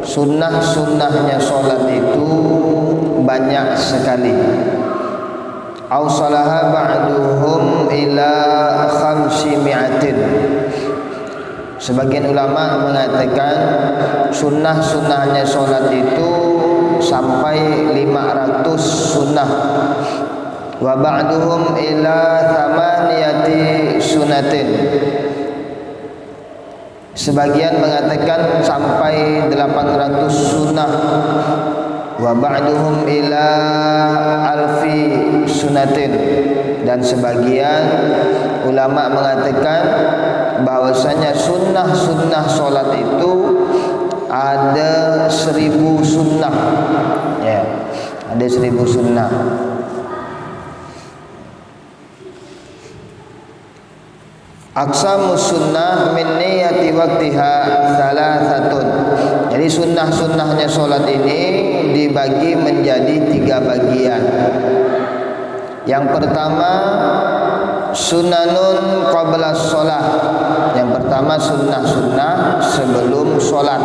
sunnah-sunnahnya solat itu banyak sekali. Awsalaha ba'duhum ila 500. Sebagian ulama mengatakan sunnah-sunnahnya solat itu sampai 500 sunnah. Wa ba'duhum ila 8 sunatin. Sebagian mengatakan sampai 800 sunnah. Wa ba'duhum ila 1000 sunatin. Dan sebagian ulama mengatakan bahwasanya sunnah-sunnah solat itu ada 1000 sunnah. Ya, ada 1000 sunnah. Aqsamus sunnah min niyati waqtiha thalathatun. Jadi sunnah-sunnahnya solat ini dibagi menjadi 3 bagian. Yang pertama sunanun qabla sholat. Yang pertama sunnah-sunnah sebelum sholat,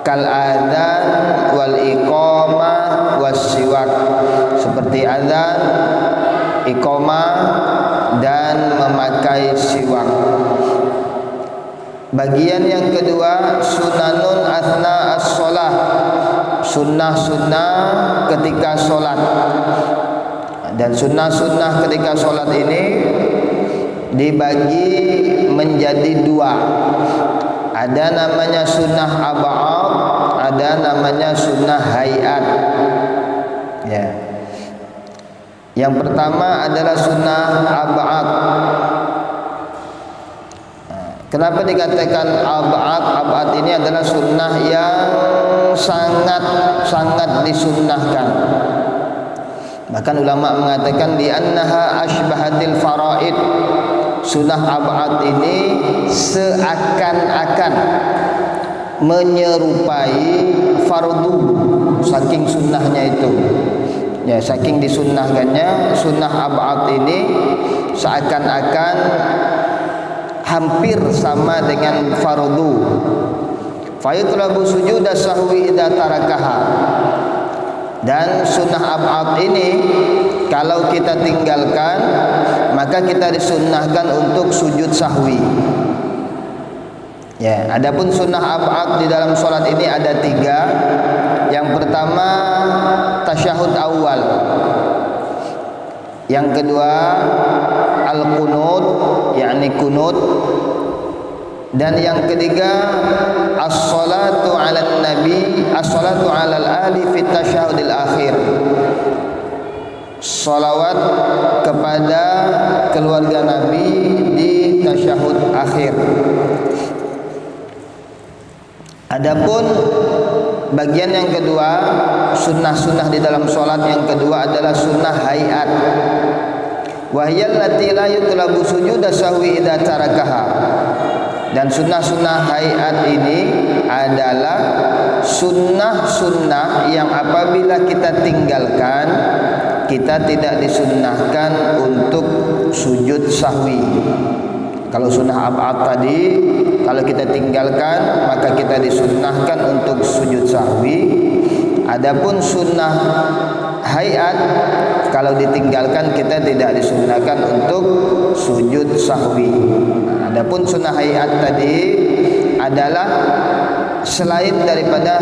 kal adzan wal iqamah was siwak, seperti adzan, iqamah dan memakai siwak. Bagian yang kedua sunanun athna as-sholah, sunnah-sunnah ketika sholat. Dan sunnah-sunnah ketika sholat ini dibagi menjadi 2. Ada namanya sunnah ab'ad, ada namanya sunnah hayat. Ya. Yang pertama adalah sunnah ab'ad. Kenapa dikatakan ab'ad? Ab'ad ini adalah sunnah yang sangat disunnahkan. Bahkan ulama mengatakan di annaha ashbahatil faraid. Sunnah ab'ad ini seakan-akan menyerupai fardu, saking sunnahnya itu. Ya, saking disunnahkannya sunnah ab'ad ini seakan-akan hampir sama dengan fardu. Fa yutlabu sujud sahwi idza tarakaha. Dan sunnah ab'ad ini kalau kita tinggalkan maka kita disunnahkan untuk sujud sahwi. Ya, adapun sunnah ab'ad di dalam sholat ini ada 3. Yang pertama tasyahud awal. Yang kedua al-qunut, yakni kunut. Dan yang ketiga as-salatu 'alan nabi, as-salatu 'alal ali fi tasyahudil akhir. Salawat kepada keluarga Nabi di tasyahud akhir. Adapun bagian yang kedua, sunnah-sunnah di dalam sholat yang kedua adalah sunnah hayat. Wahyal lati la yutlabu sujuda sahwi idza tarakaha. Dan sunnah-sunnah hayat ini adalah sunnah-sunnah yang apabila kita tinggalkan kita tidak disunnahkan untuk sujud sahwi. Kalau sunnah ab'ad tadi kalau kita tinggalkan maka kita disunnahkan untuk sujud sahwi. Adapun sunnah hayat kalau ditinggalkan kita tidak disunnahkan untuk sujud sahwi. Adapun sunnah hayat tadi adalah selain daripada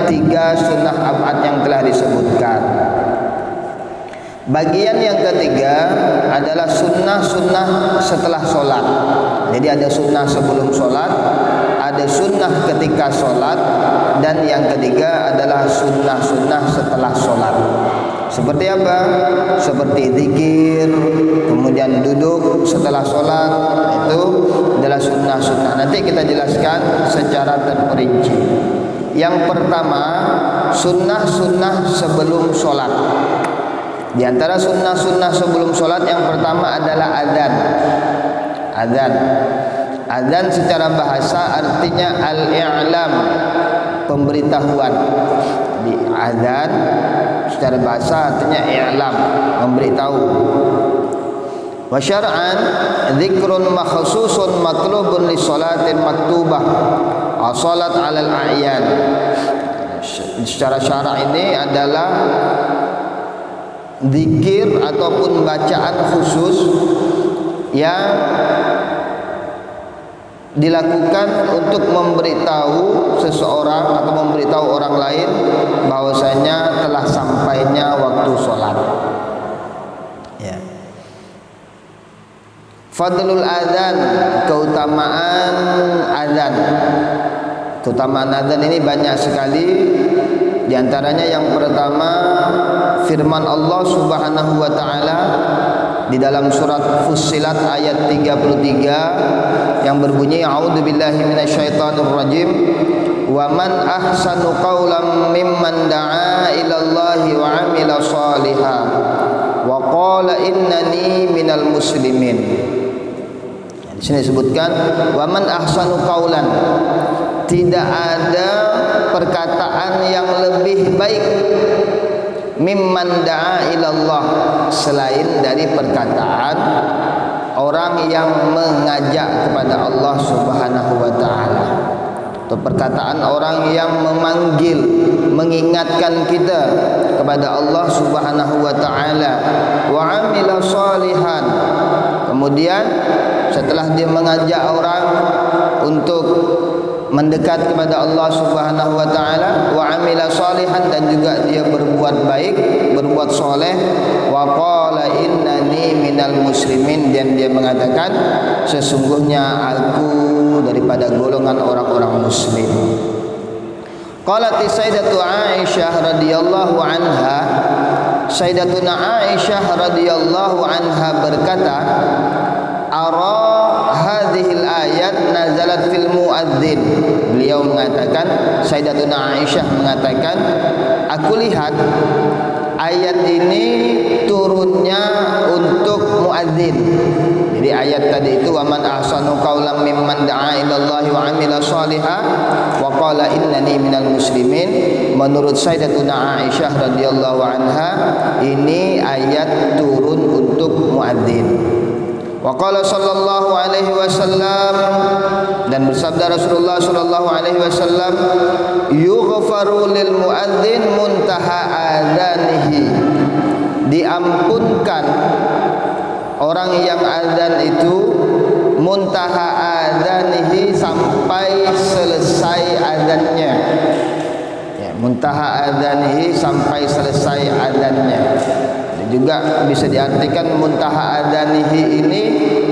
3 sunnah ab'ad yang telah disebutkan. Bagian yang ketiga adalah sunnah-sunnah setelah sholat. Jadi ada sunnah sebelum sholat, ada sunnah ketika sholat, dan yang ketiga adalah sunnah-sunnah setelah sholat. Seperti apa? Seperti zikir, kemudian duduk setelah sholat, itu adalah sunnah-sunnah. Nanti kita jelaskan secara terperinci. Yang pertama, sunnah-sunnah sebelum sholat. Di antara sunnah-sunnah sebelum sholat yang pertama adalah adzan. Adzan. Adzan secara bahasa artinya al-i'lam, pemberitahuan. Di adzan secara bahasa artinya i'lam, memberitahu. Wa syar'an dzikrun makhsusun matlubun li sholatin maktubah. as-salat 'alal a'yan. Secara syara ini adalah zikir ataupun bacaan khusus yang dilakukan untuk memberitahu seseorang atau memberitahu orang lain bahwasanya telah sampainya waktu sholat. Ya. Fadlul adzan, keutamaan adzan. Keutamaan adzan ini banyak sekali. Di antaranya yang pertama firman Allah Subhanahu wa taala di dalam surat Fussilat ayat 33 yang berbunyi a'udzubillahi minasyaitonir rajim wa man ahsanu qawlan mimman da'a ilallahi wa 'amila shalihan wa qala innani minal muslimin. Di sini disebutkan wa man ahsanu qawlan, tidak ada perkataan yang lebih baik mimman da'a ilallah, selain dari perkataan orang yang mengajak kepada Allah Subhanahu wa taala, atau perkataan orang yang memanggil, mengingatkan kita kepada Allah Subhanahu wa taala. Wa 'amila shalihan, kemudian setelah dia mengajak orang untuk mendekat kepada Allah Subhanahu wa taala, wa 'amila shalihan, dan juga dia berbuat baik, berbuat soleh, wa qala innani minal muslimin, dan dia mengatakan sesungguhnya aku daripada golongan orang-orang muslim. Qalat Sayyidatu Aisyah radhiyallahu anha, Sayyidatuna Aisyah radhiyallahu anha berkata, ara hadhil ayat nazalat fil muadzin. Beliau mengatakan, Sayyidatuna Aisyah mengatakan, aku lihat ayat ini turunnya untuk muadzin. Jadi ayat tadi itu wa man ahsanu qawlan mimman da'a ilallahi wa 'amila shalihan wa qala innani minal muslimin. Menurut Sayyidatuna Aisyah radhiyallahu anha, ini ayat turun untuk muadzin. Wa qala sallallahu alaihi wasallam, dan bersabda Rasulullah sallallahu alaihi wasallam, yughfaru lil muadzin muntaha adzanihi, diampunkan orang yang azan itu muntaha adzanihi, sampai selesai azannya. Ya, muntaha adzanihi, sampai selesai azannya. Juga bisa diartikan muntaha adzanihi ini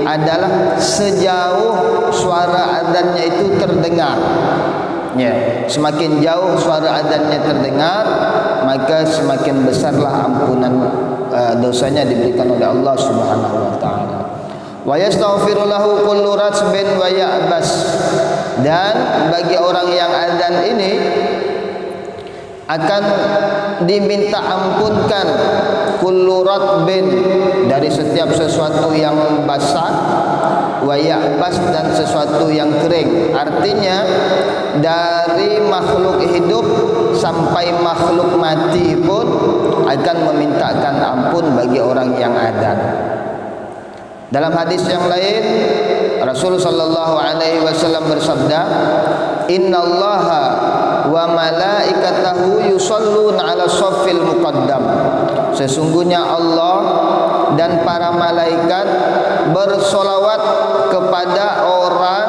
adalah sejauh suara adzannya itu terdengar. Ya, semakin jauh suara adzannya terdengar, maka semakin besarlah ampunan dosanya diberikan oleh Allah Subhanahu wa taala. Wa yastaghfiru lahu kullu ratsbin wa ya'bas, dan bagi orang yang adzan ini akan diminta ampunkan kullu ratbin, dari setiap sesuatu yang basah, wa ya'bas, dan sesuatu yang kering. Artinya dari makhluk hidup sampai makhluk mati pun akan memintakan ampun bagi orang yang adzan. Dalam hadis yang lain Rasul sallallahu alaihi wasallam bersabda, innallaha wa malaikatahu yusholluna ala shaffil muqaddam, sesungguhnya Allah dan para malaikat bersolawat kepada orang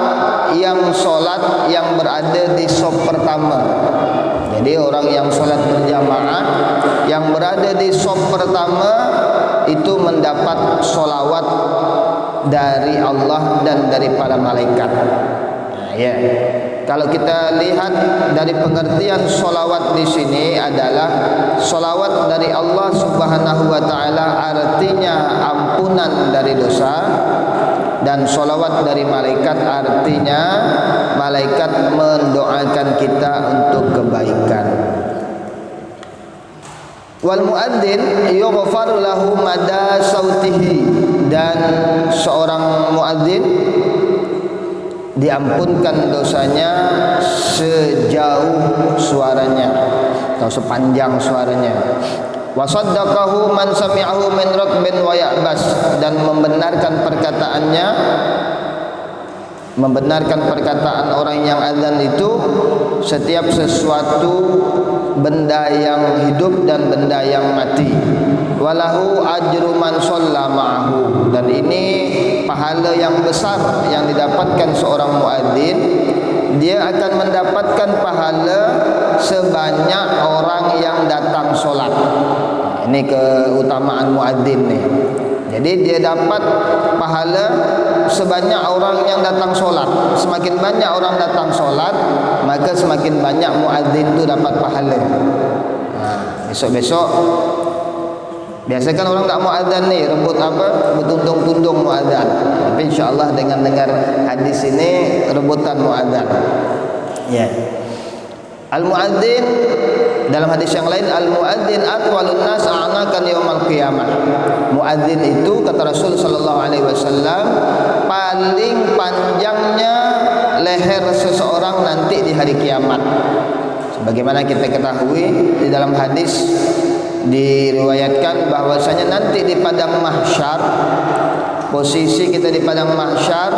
yang solat yang berada di shaf pertama. Jadi orang yang solat berjamaah yang berada di shaf pertama itu mendapat solawat dari Allah dan dari para malaikat. Nah, ya. Kalau kita lihat dari pengertian solawat di sini adalah solawat dari Allah Subhanahu wa taala, artinya ampunan dari dosa, dan solawat dari malaikat artinya malaikat mendoakan kita untuk kebaikan. Wal muadzin yughfar lahu mada sautihi, dan seorang muadzin diampunkan dosanya sejauh suaranya atau sepanjang suaranya. Wa saddaqahu man sami'ahu min ratbin wa ya'bas, dan membenarkan perkataannya membenarkan perkataan orang yang azan itu setiap sesuatu benda yang hidup dan benda yang mati. Walahu ajru man shalla ma'ahu, dan ini pahala yang besar yang didapatkan seorang muadzin. Dia akan mendapatkan pahala sebanyak orang yang datang solat. Ini keutamaan muadzin ni. Jadi dia dapat pahala sebanyak orang yang datang solat. Semakin banyak orang datang solat, maka semakin banyak muadzin tu dapat pahala. Besok-besok biasa kan orang tak mau azan ni, rebut apa? Bertundung-tundung mau azan. Tapi insya-Allah dengan dengar hadis ini rebutan mau azan. Ya. Al-muadzin dalam hadis yang lain, al-muadzin atwalun nas a'nakan yaumal qiyamah. Muadzin itu kata Rasul sallallahu alaihi wasallam paling panjangnya leher seseorang nanti di hari kiamat. Sebagaimana kita ketahui di dalam hadis diriwayatkan bahwasanya nanti di padang mahsyar, posisi kita di padang mahsyar,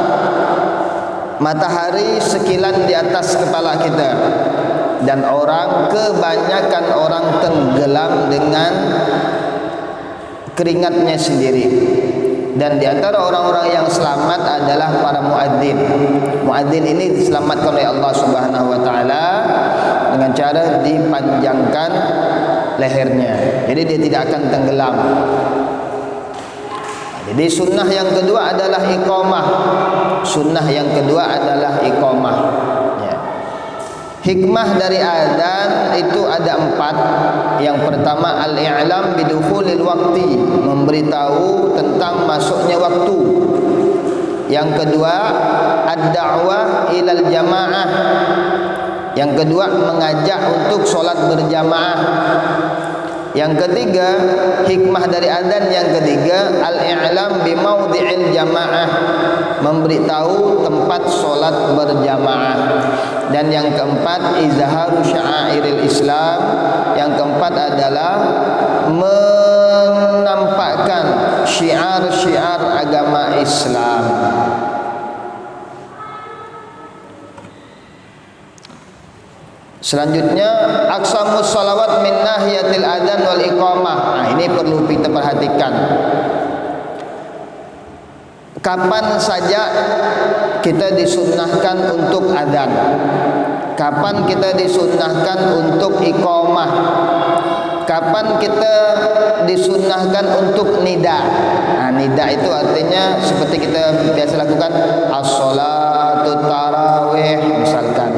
matahari sekilan di atas kepala kita, dan kebanyakan orang tenggelam dengan keringatnya sendiri. Dan di antara orang-orang yang selamat adalah para muadzin. Muadzin ini diselamatkan oleh Allah Subhanahu wa taala dengan cara dipanjangkan lehernya. Jadi dia tidak akan tenggelam. Jadi sunnah yang kedua adalah iqamah. Sunnah yang kedua adalah iqamah. Ya. Hikmah dari azan itu ada 4. Yang pertama al-i'lam bidukhulil waqti, memberitahu tentang masuknya waktu. Yang kedua ad-da'wah ilal jamaah. Yang kedua mengajak untuk solat berjamaah. Yang ketiga, hikmah dari azan yang ketiga al-i'lam bi maudhi'il jamaah, memberitahu tempat solat berjamaah. Dan yang keempat izharu sya'airil Islam. Yang keempat adalah menampakkan syiar-syiar agama Islam. Selanjutnya aqsamus salawat min nahiyatil adzan wal iqamah. Nah, ini perlu kita perhatikan. Kapan saja kita disunnahkan untuk adzan? Kapan kita disunnahkan untuk iqamah? Kapan kita disunnahkan untuk nida? Nah, nida itu artinya seperti kita biasa lakukan as-salatu tarawih misalkan.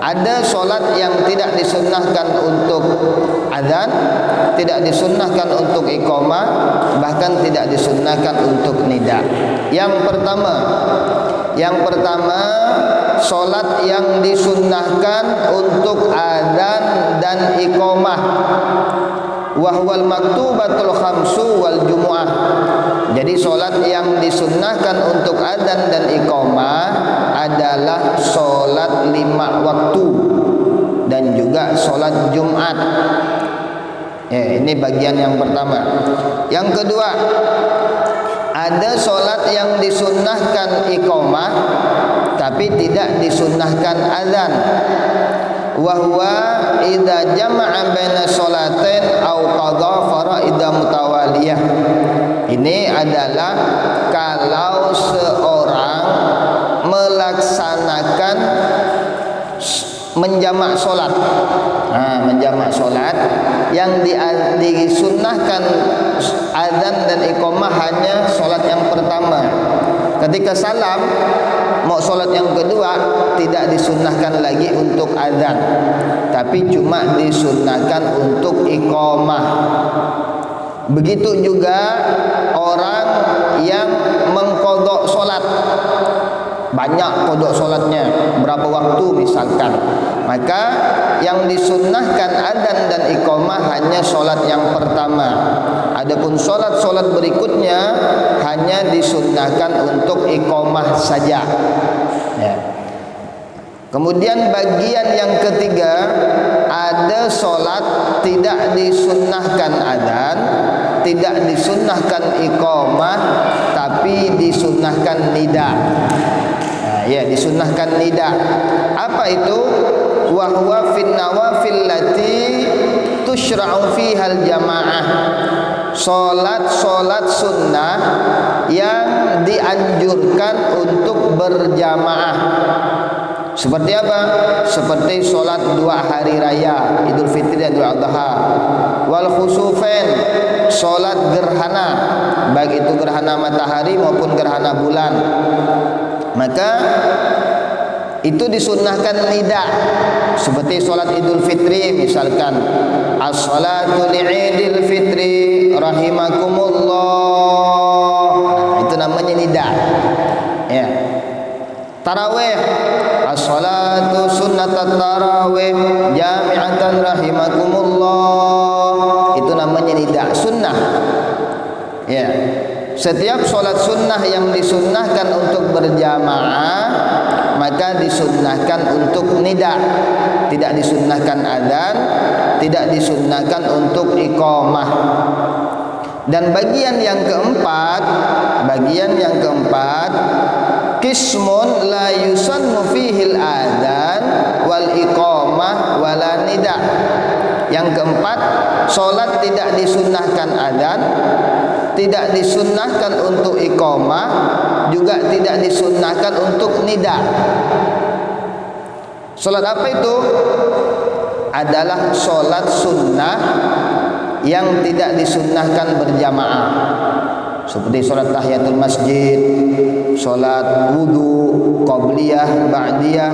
Ada solat yang tidak disunnahkan untuk azan, tidak disunnahkan untuk iqamah, bahkan tidak disunnahkan untuk nida. Yang pertama solat yang disunnahkan untuk azan dan iqamah, wahwal maktubatul khamsu wal jumu'ah. Jadi solat yang disunnahkan untuk azan dan iqamah adalah solat 5 waktu dan juga solat Jumat. Ya, ini bagian yang pertama. Yang kedua, ada solat yang disunnahkan iqamah tapi tidak disunnahkan azan. Wahwa idza jama'a baina sholatain aw qadha faraida mutawaliyah. Ini adalah kalau seorang melaksanakan menjamak solat. Menjamak solat yang disunnahkan azan dan iqamah hanya solat yang pertama. Ketika salam mau solat yang kedua tidak disunnahkan lagi untuk azan, tapi cuma disunnahkan untuk iqamah. Begitu juga orang yang mengqadha solat, banyak qadha solatnya, berapa waktu misalkan, maka yang disunnahkan azan dan iqamah hanya solat yang pertama. Adapun solat-solat berikutnya hanya disunnahkan untuk iqamah saja. Ya. Kemudian bagian yang ketiga, ada solat tidak disunnahkan azan, tidak disunnahkan iqamah, tapi disunnahkan nida. Nah, Ya, disunnahkan nida. Apa itu? Wa huwa fin nawafil lati tusyra'u fihal jamaah. Salat sunnah yang dianjurkan untuk berjamaah. Seperti apa? Seperti solat 2 hari raya, Idul Fitri dan Idul Adha. Wal khusufain, solat gerhana, baik itu gerhana matahari maupun gerhana bulan. Maka itu disunnahkan nida. Seperti solat Idul Fitri misalkan, as-salatu li'idil fitri rahimakumullah. Itu namanya nida. Ya. Tarawih, as-salatu sunnatat tarawih jami'atan rahimakumullah. Itu namanya nida, sunnah. Ya. Setiap solat sunnah yang disunnahkan untuk berjamaah, maka disunnahkan untuk nida. Tidak disunnahkan adzan, tidak disunnahkan untuk iqamah. Dan bagian yang keempat, qismun la yusannu fihil adzan wal iqamah wala nida. Yang keempat, solat tidak disunnahkan adzan, tidak disunnahkan untuk iqamah, juga tidak disunnahkan untuk nida. Solat apa itu? Adalah solat sunnah yang tidak disunnahkan berjamaah. Seperti solat tahiyatul masjid, solat wudu, qabliyah, ba'diyah,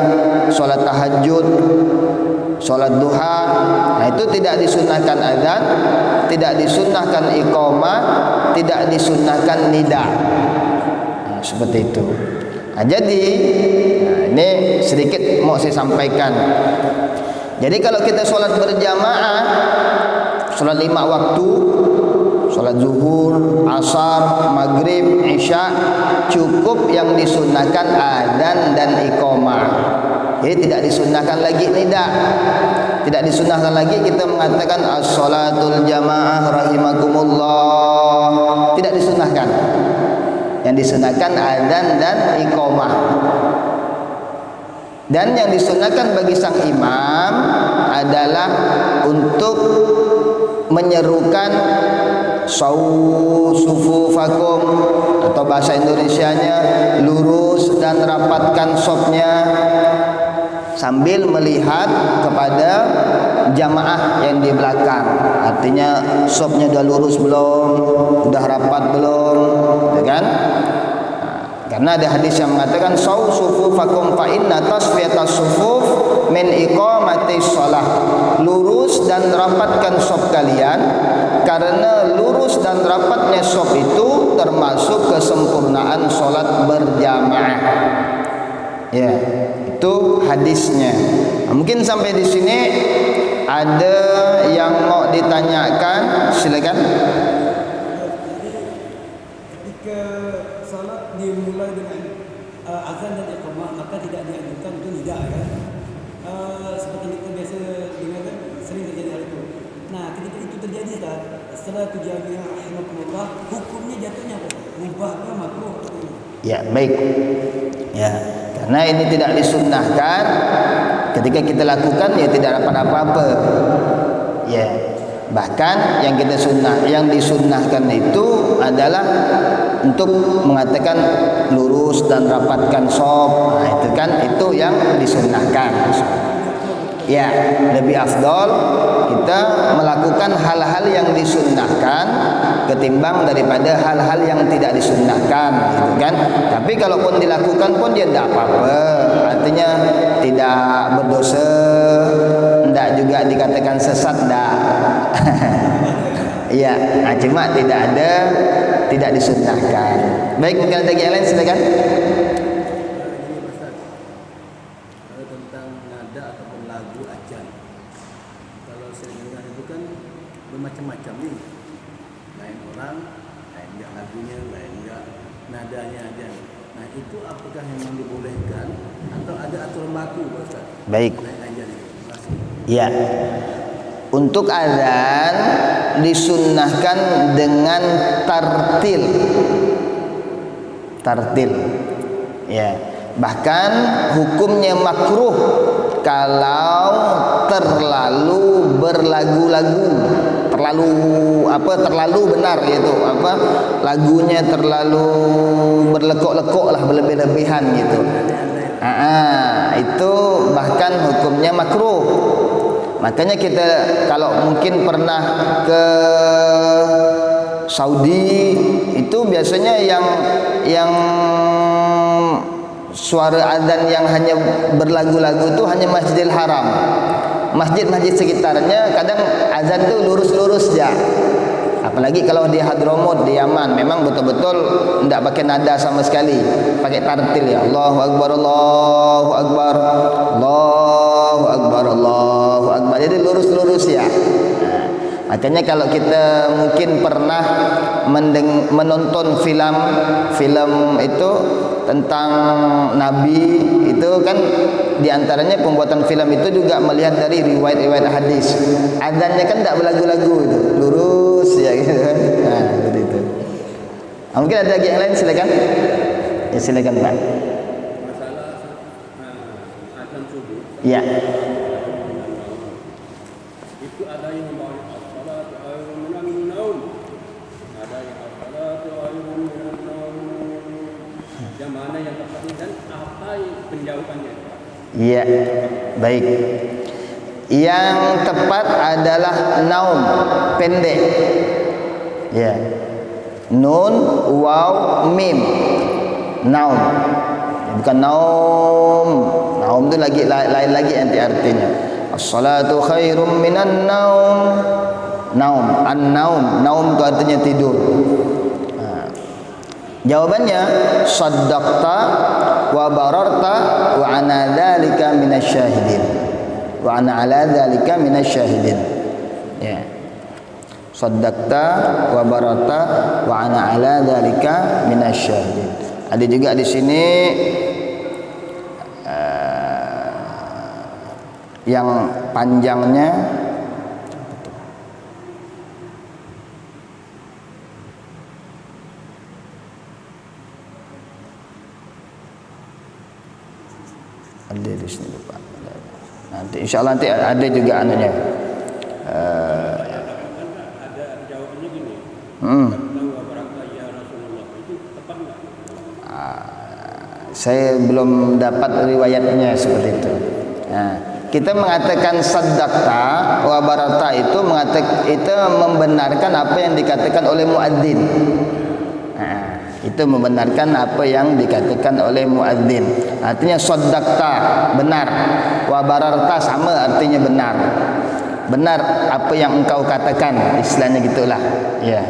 solat tahajud, solat duha. Nah, itu tidak disunnahkan adzan, tidak disunnahkan iqamah, tidak disunnahkan nida. Nah, seperti itu. Nah, jadi ini sedikit mau saya sampaikan. Jadi kalau kita solat berjamaah, solat 5 waktu, solat zuhur, asar, maghrib, isya, cukup yang disunnahkan adzan dan iqamah. Jadi tidak disunnahkan lagi nida. Tidak disunnahkan lagi kita mengatakan as-salatul jamaah rahimakumullah. Tidak disunnahkan. Yang disunnahkan adzan dan iqamah. Dan yang disunnahkan bagi sang imam adalah untuk menyerukan sufufakum, atau bahasa Indonesianya lurus dan rapatkan safnya, sambil melihat kepada jamaah yang di belakang. Artinya safnya sudah lurus belum, sudah rapat belum, kan? Karena ada hadis yang mengatakan saw sufufakum fa inna tasfiyatas sufuf min iqamatis shalah. Lurus dan rapatkan shaf kalian, karena lurus dan rapatnya shaf itu termasuk kesempurnaan salat berjamaah. Ya, itu hadisnya. Mungkin sampai di sini ada yang mau ditanyakan, silakan. Dimulai dengan azan dan iqamah, maka tidak dianjurkan untuk nida, ya. Seperti kita biasa dengar, sering terjadi hal itu. Nah, ketika itu terjadi, setelah tujuannya rahimakumullah, hukumnya jatuhnya apa? Mubah atau makruh? Ya, baik. Ya, karena ini tidak disunnahkan. Ketika kita lakukan, ya tidak dapat apa-apa. Ya. Bahkan yang disunnahkan itu adalah untuk mengatakan lurus dan rapatkan shaf. Nah, itu yang disunnahkan. Ya, lebih afdol kita melakukan hal-hal yang disunnahkan ketimbang daripada hal-hal yang tidak disunnahkan, gitu kan? Tapi kalaupun dilakukan pun dia tidak apa-apa. Artinya tidak berdosa, tidak juga dikatakan sesat, tidak. Iya, nah, cuma tidak disunnahkan. Baik, mungkin ada yang lain, silakan. Tentang nada ataupun lagu ajan. Kalau saya dengar itu kan bermacam-macam nih. Lain orang, lain enggak lagunya, lain enggak nadanya ajan. Nah, itu apakah memang dibolehkan atau ada aturan baku, Ustaz? Baik. Ajan. Ya. Untuk azan disunnahkan dengan tartil. Ya. Bahkan hukumnya makruh kalau terlalu berlagu-lagu, terlalu benar, yaitu lagunya terlalu berlekok-lekok lah, berlebih-lebihan gitu. Itu bahkan hukumnya makruh. Makanya kita kalau mungkin pernah ke Saudi, itu biasanya yang suara azan yang hanya berlagu-lagu itu hanya Masjidil Haram. Masjid-masjid sekitarnya kadang azan tuh lurus-lurus ya. Apalagi kalau di Hadramut di Yaman, memang betul-betul tidak pakai nada sama sekali, pakai tartil ya. Allahu Akbar, Allahu Akbar, Allahu Akbar, Allahu Akbar. Jadi lurus-lurus ya. Makanya kalau kita mungkin pernah menonton film itu tentang Nabi, itu kan diantaranya pembuatan film itu juga melihat dari riwayat-riwayat hadis. Adzannya kan tidak berlagu-lagu itu, lurus ya gitu kan. Nah, seperti itu. Mungkin ada lagi yang lain, silakan. Ya silakan Pak. Masalah azan subuh. Ya. Itu ada yang membawa as-salatu khairun minan naum. Ada yang as-salatu khairun minan naum. Yang mana yang tepat dan apa penjauhannya? Iya, baik. Yang tepat adalah naum, pendek. Ya. Nun, waw, mim. Naum. Bukan naum. Naum itu lain lagi nanti artinya. As-salatu khairum minan naum. Naum, an-naum. Naum itu artinya tidur. Jawabannya saddaqta wa bararta wa ana dzalika minasyahidin. Wa ana ala dzalika minasyahidin. Ya. Saddaqta wa bararta wa ana ala dzalika minasyahidin. Ada juga di sini yang panjangnya ada di sini lupa. Nanti insyaallah nanti ada juga anunya. Ada jawabannya gini. Saya belum dapat riwayatnya seperti itu. Nah, kita mengatakan saddaqta wa barata itu membenarkan apa yang dikatakan oleh muadzin. Nah, itu membenarkan apa yang dikatakan oleh muadzin. Artinya saddaqta benar, wa bararta sama artinya benar. Benar apa yang engkau katakan, istilahnya gitulah. Ya.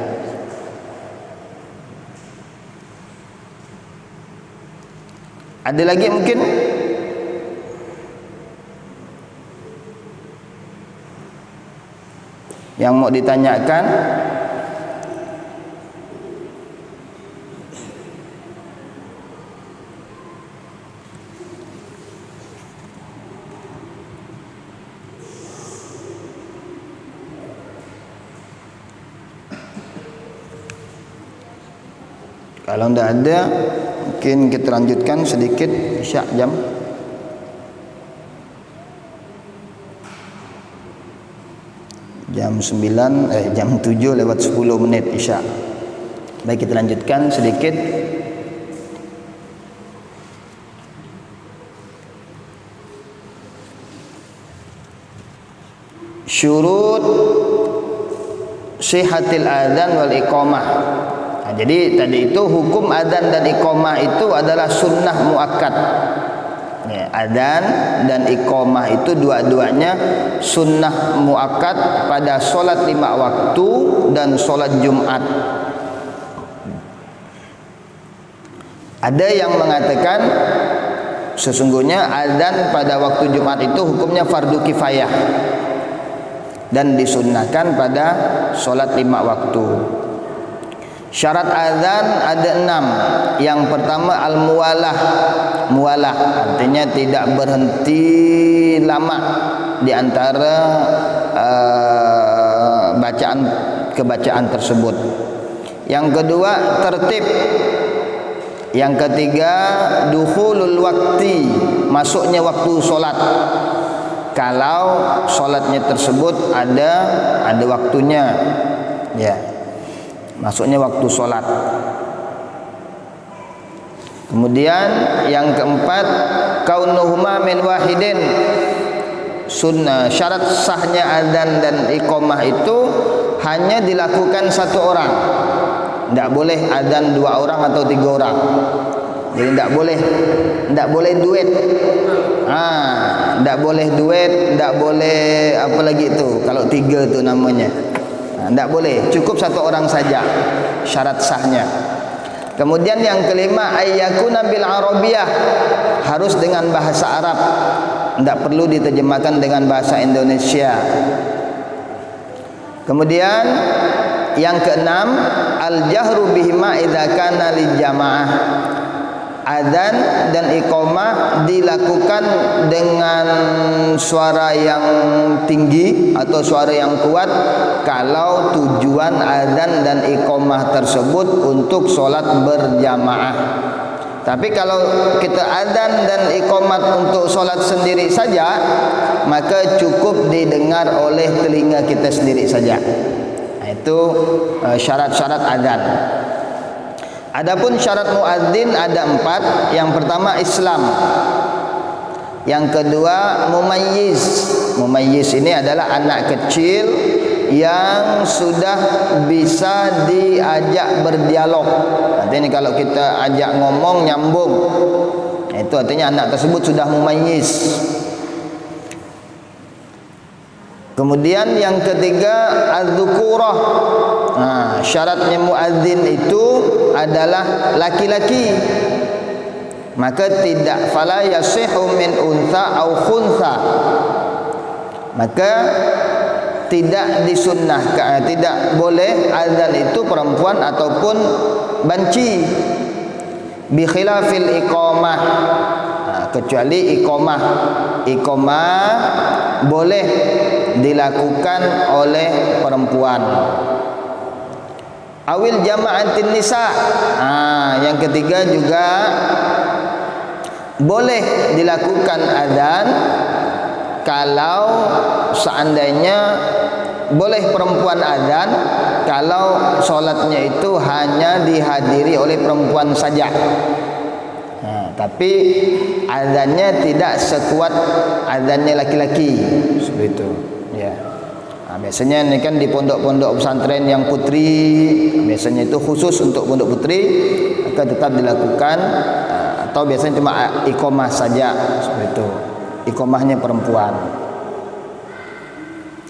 Ada lagi mungkin? Yang mau ditanyakan? Kalau tidak ada, mungkin kita lanjutkan sedikit isya jam 7:10 isya. Baik, kita lanjutkan sedikit. Syurut sihhatil adzan wal iqamah. Nah, jadi tadi itu hukum adzan dan iqamah itu adalah sunnah muakkad. Ya, adzan dan iqamah itu dua-duanya sunnah muakkad pada solat 5 waktu dan solat Jumat. Ada yang mengatakan sesungguhnya adzan pada waktu Jumat itu hukumnya fardu kifayah dan disunnahkan pada solat 5 waktu. Syarat azan ada 6. Yang pertama al-muwalah. Muwalah artinya tidak berhenti lama di antara bacaan kebacaan tersebut. Yang kedua tertib. Yang ketiga, dukhulul waqti, masuknya waktu solat. Kalau solatnya tersebut ada waktunya, ya, masuknya waktu solat. Kemudian yang keempat, kaunuhuma min wahidin, sunnah, syarat sahnya adzan dan iqamah itu hanya dilakukan satu orang. Tidak boleh adzan 2 orang atau 3 orang. Jadi tidak boleh duet. Tidak boleh duet, tidak boleh apa lagi itu. Kalau 3 itu namanya. Tidak boleh, cukup 1 orang saja syarat sahnya. Kemudian yang kelima, ayyakuna bil arabiyah, harus dengan bahasa Arab. Tidak perlu diterjemahkan dengan bahasa Indonesia. Kemudian yang keenam, al-jahru bihima idza kana lil jamaah. Adzan dan iqamah dilakukan dengan suara yang tinggi atau suara yang kuat kalau tujuan adzan dan iqamah tersebut untuk solat berjamaah. Tapi kalau kita adzan dan iqamat untuk solat sendiri saja, maka cukup didengar oleh telinga kita sendiri saja. Itu syarat-syarat adzan. Adapun syarat muadzin ada 4. Yang pertama Islam. Yang kedua mumayyiz. Mumayyiz ini adalah anak kecil yang sudah bisa diajak berdialog. Artinya kalau kita ajak ngomong nyambung, itu artinya anak tersebut sudah mumayyiz. Kemudian yang ketiga az-dzukurah. Syaratnya muadzin itu adalah laki-laki. Maka tidak fala yasihu min untha au khuntha. Maka tidak disunnahkan, tidak boleh azan itu perempuan ataupun banci. Bi khilafil iqamah, kecuali iqamah. Iqamah boleh dilakukan oleh perempuan. Awil jama'atin nisa. Yang ketiga juga boleh dilakukan azan kalau seandainya boleh perempuan azan kalau solatnya itu hanya dihadiri oleh perempuan saja. Tapi azannya tidak sekuat azannya laki-laki, seperti itu. Ya. Biasanya ini kan di pondok-pondok pesantren yang putri, biasanya itu khusus untuk pondok putri, maka tetap dilakukan. Atau biasanya cuma iqamah saja, seperti itu. Iqamahnya perempuan.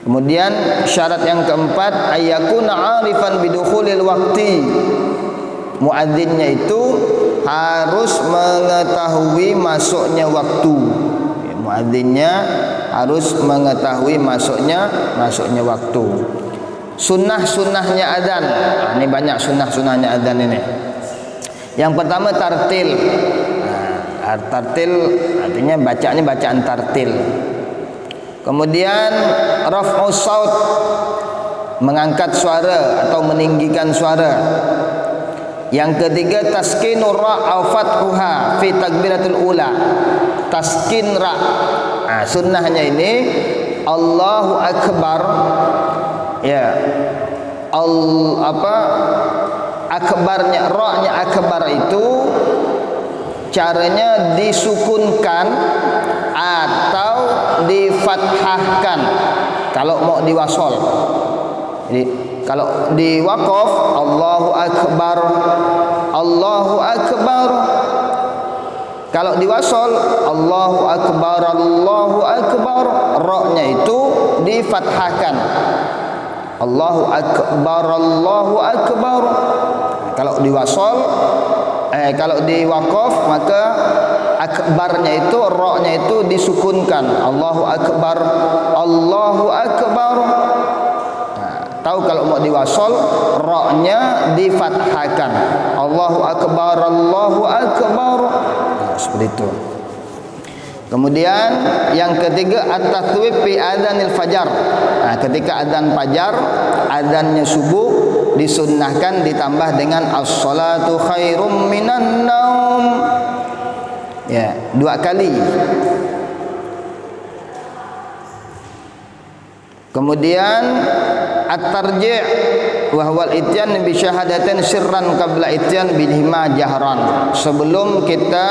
Kemudian syarat yang keempat, ayyakuna 'arifan bidukhulil waqti. Muadzinnya itu harus mengetahui masuknya waktu. Muadzinnya harus mengetahui masuknya waktu. Sunnah-sunnahnya adzan. Ini banyak sunnah-sunnahnya adzan ini. Yang pertama tartil. Tartil artinya bacanya bacaan tartil. Kemudian raf'us saut, mengangkat suara atau meninggikan suara. Yang ketiga taskinur ra' au fathuha fi takbiratul ula. Taskin ra'. Sunnahnya ini Allahu akbar. Ya. Akbarnya, ra'-nya akbar itu caranya disukunkan atau difathahkan kalau mau diwasol. Jadi kalau di waqaf Allahu akbar, Allahu akbar. Kalau di wasol Allahu akbar, Allahu akbar, ra-nya itu difathahkan. Allahu akbar, Allahu akbar. Kalau di wasol kalau di waqaf maka akbarnya itu, ra-nya itu disukunkan. Allahu akbar, Allahu akbar. Tahu kalau mau diwasol ra-nya difathahkan. Allahu akbar, Allahu akbar. Seperti itu. Kemudian yang ketiga at-tathwib fi adzanil fajar. Ketika adzan fajar, adzannya subuh disunnahkan ditambah dengan as-salatu khairum minan naum. Ya, 2 kali. Kemudian at-tarji' wa huwa al-ityan bi syahadatin sirran qabla ityan bihima jahran. Sebelum kita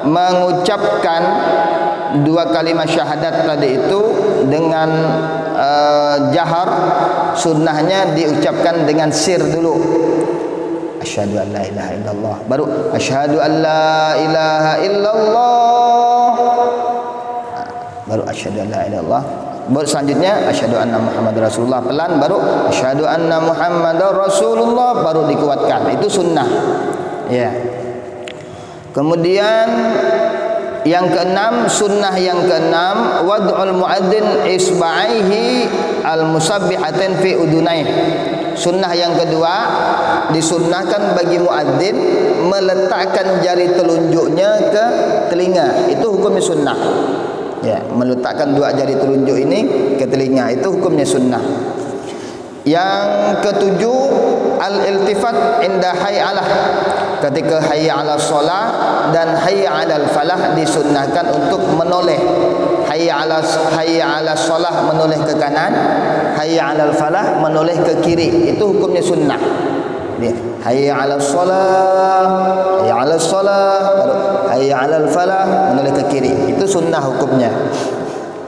mengucapkan 2 kalimat syahadat tadi itu dengan jahar, sunnahnya diucapkan dengan sir dulu. Asyhadu an la ilaha illallah, baru asyhadu an la ilaha illallah, baru asyhadu an la ilaha illallah. Baru selanjutnya asyhadu anna Muhammadar Rasulullah, pelan, baru asyhadu anna Muhammadar Rasulullah, baru dikuatkan. Itu sunnah. Ya. Kemudian yang keenam, sunnah yang keenam, wad'ul muadzin isba'aihi al-musabbihatin fi udunaihi. Sunnah yang kedua, disunnahkan bagi muadzin meletakkan jari telunjuknya ke telinga. Itu hukumnya sunnah. Ya, meletakkan 2 jari telunjuk ini ke telinga, itu hukumnya sunnah. Yang ketujuh, al-iltifat inda hay'alah. Ketika hayya 'ala shalah dan hayya 'alal falah disunnahkan untuk menoleh. Hayya 'ala shalah menoleh ke kanan, hayya 'alal falah menoleh ke kiri. Itu hukumnya sunnah. Hayya 'ala shalah, hayya 'ala shalah, hayya 'alal falah menoleh ke kiri. Itu sunnah hukumnya.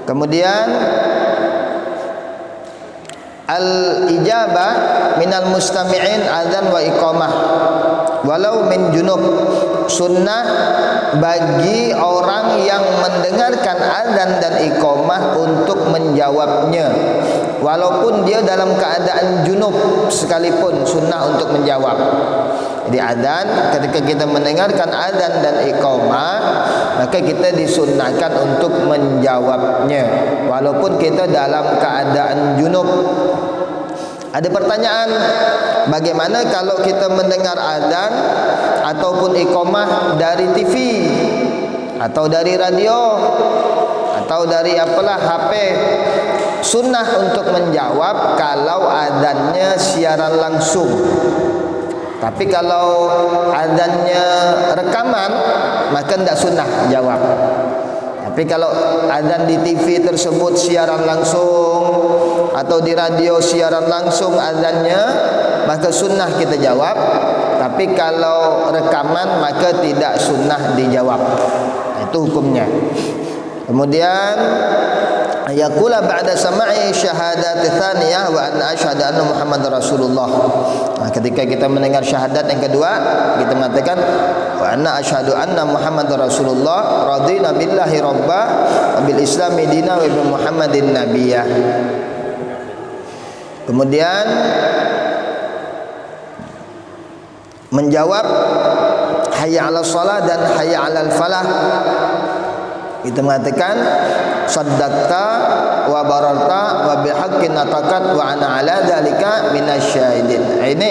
Kemudian al-ijabah minal mustami'in adzan wa iqamah walau min junub. Sunnah bagi orang yang mendengarkan adzan dan iqamah untuk menjawabnya walaupun dia dalam keadaan junub sekalipun, sunnah untuk menjawab. Jadi adzan, ketika kita mendengarkan adzan dan iqamah, maka kita disunnahkan untuk menjawabnya walaupun kita dalam keadaan junub. Ada pertanyaan, bagaimana kalau kita mendengar adzan ataupun iqamah dari TV atau dari radio atau dari apalah HP? Sunnah untuk menjawab kalau adzannya siaran langsung. Tapi kalau adzannya rekaman, maka tidak sunnah jawab. Tapi kalau adzan di TV tersebut siaran langsung atau di radio siaran langsung adzannya, maka sunnah kita jawab. Tapi kalau rekaman maka tidak sunnah dijawab. Itu hukumnya. Kemudian yaqula ba'da sama'i syahadat tsaniyah wa anna asyhadu anna Muhammadar Rasulullah. Nah, ketika kita mendengar syahadat yang kedua, kita mengatakan wa anna asyhadu anna Muhammadar Rasulullah, radina billahi rabba wa bil islami dina wa bi Muhammadin nabiyya. Kemudian menjawab hayya 'alas shalah dan hayya 'alal falah, kita mengatakan saddaqta wa bararta wa bihaqqin nataqat wa ana ala dzalika minasyahidin. Ini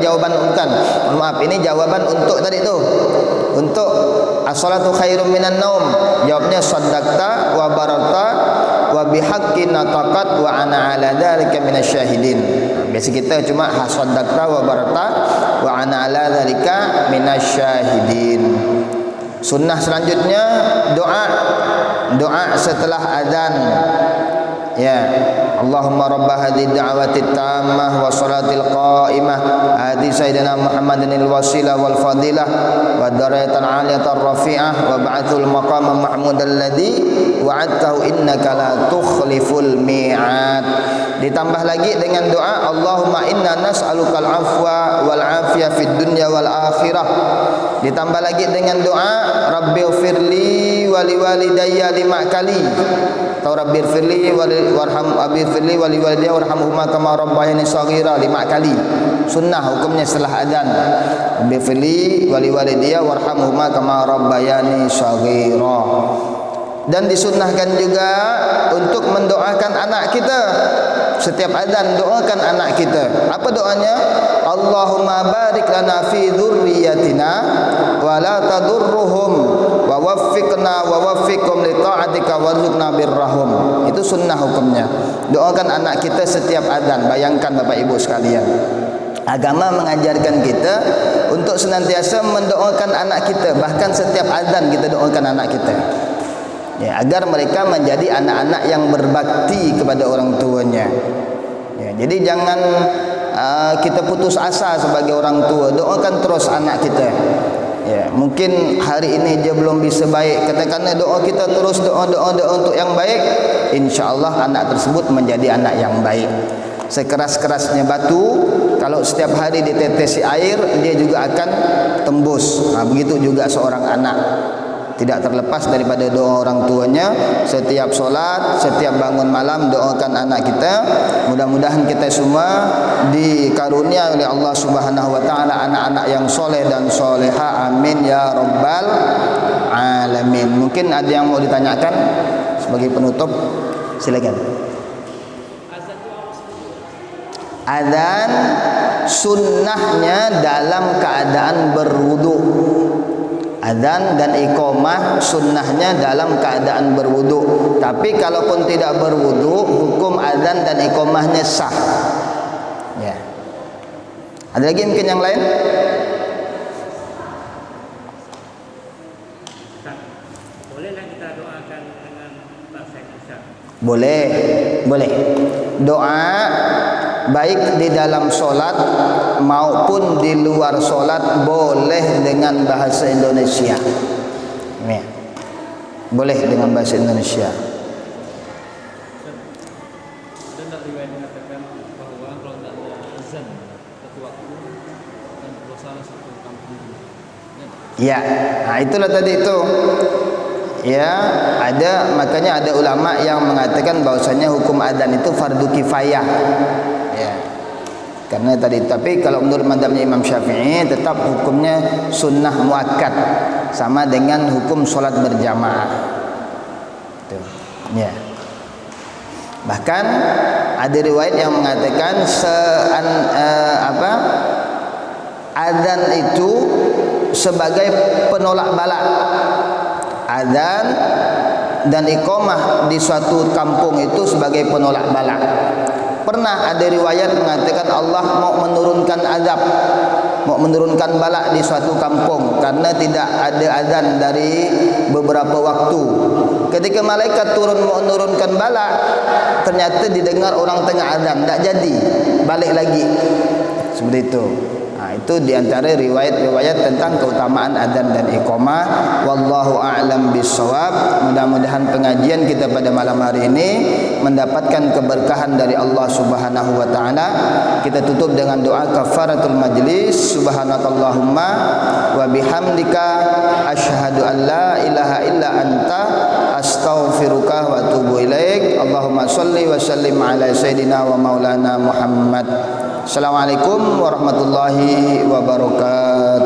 jawaban, bukan, maaf, ini jawaban untuk tadi itu, untuk as-salatu khairum minan naum. Jawabnya saddaqta wa bararta wa bihaqqin nataqat wa ana ala dzalika minasyahidin. Biasa kita cuma saddaqta wa bararta wa ana ala dzalika minasyahidin. Sunnah selanjutnya doa setelah azan. Ya, Allahumma rabb hadhihi da'wati tammah wa salatil qa'imah ati sayyidina Muhammadin al-wasilah wal fadilah wa darajatan 'aliyatan rafi'ah wa ba'athul maqama mahmudal ladzi wa'adtahu innaka la tukhliful mi'ad. Ditambah lagi dengan doa Allahumma inna nas'alukal afwa wal afiyah fid dunya wal akhirah. Ditambah lagi dengan doa Rabbighfirli wa liwalidayya 5 kali, atau Rabbighfirli warham Rabbighfirli wa liwalidayya warhamhuma kama rabbayani shaghira 5 kali. Sunnah hukumnya setelah azan. Rabbighfirli wa liwalidayya warhamhuma kama rabbayani shaghira. Dan disunnahkan juga untuk mendoakan anak kita setiap azan doakan anak kita. Apa doanya? Allahumma barik lana fi dzurriyyatina wa la tadurruhum wa waffiqna wa waffiqhum li ta'atika warzuqna birrahum. Itu sunnah hukumnya. Doakan anak kita setiap azan. Bayangkan Bapak Ibu sekalian, agama mengajarkan kita untuk senantiasa mendoakan anak kita, bahkan setiap azan kita doakan anak kita, ya, agar mereka menjadi anak-anak yang berbakti kepada orang tuanya. Ya, jadi jangan kita putus asa sebagai orang tua, doakan terus anak kita. Ya, mungkin hari ini dia belum bisa baik, katakanlah doa kita terus, doa untuk yang baik, insya-Allah anak tersebut menjadi anak yang baik. Sekeras-kerasnya batu, kalau setiap hari ditetesi air, dia juga akan tembus. Nah, begitu juga seorang anak, tidak terlepas daripada doa orang tuanya. Setiap solat, setiap bangun malam, doakan anak kita. Mudah-mudahan kita semua dikarunia oleh Allah Subhanahu wa taala anak-anak yang soleh dan soleha. Amin ya rabbal alamin. Mungkin ada yang mau ditanyakan sebagai penutup, silakan. Adzan sunnahnya dalam keadaan berwudu. Adzan dan iqamah sunnahnya dalam keadaan berwudu. Tapi kalaupun tidak berwudu, hukum adzan dan iqamahnya sah. Ya. Ada lagi mungkin yang lain? Bolehlah kita doakan dengan bahasa Indonesia? Boleh, boleh. Doa baik di dalam solat maupun di luar solat boleh dengan bahasa Indonesia. Ya. Boleh dengan bahasa Indonesia. Ada tak riwayat mengatakan bahwa kalau tak ada azan satu waktu akan berdosa satu kampung? Ya, nah itulah tadi itu. Ya, makanya ada ulama yang mengatakan bahwasanya hukum adzan itu fardu kifayah. Ya. Karena tadi, tapi kalau menurut mazhabnya Imam Syafi'i tetap hukumnya sunnah muakkad, sama dengan hukum sholat berjamaah. Tuh. Ya. Bahkan ada riwayat yang mengatakan adzan itu sebagai penolak bala. Adzan dan iqamah di suatu kampung itu sebagai penolak bala. Pernah ada riwayat mengatakan Allah mau menurunkan azab, mau menurunkan bala di suatu kampung karena tidak ada azan dari beberapa waktu. Ketika malaikat turun mau menurunkan bala, ternyata didengar orang tengah azan, tak jadi, balik lagi. Seperti itu. Nah, itu diantara riwayat-riwayat tentang keutamaan adzan dan iqamah. Wallahu a'lam bissawab. Mudah-mudahan pengajian kita pada malam hari ini mendapatkan keberkahan dari Allah Subhanahu wa taala. Kita tutup dengan doa kafaratul majlis. Subhanakallahumma wa bihamdika asyhadu an la ilaha illa anta astaghfiruka wa atubu ilaik. Allahumma shalli wa sallim ala sayidina wa maulana Muhammad. Assalamualaikum warahmatullahi wabarakatuh.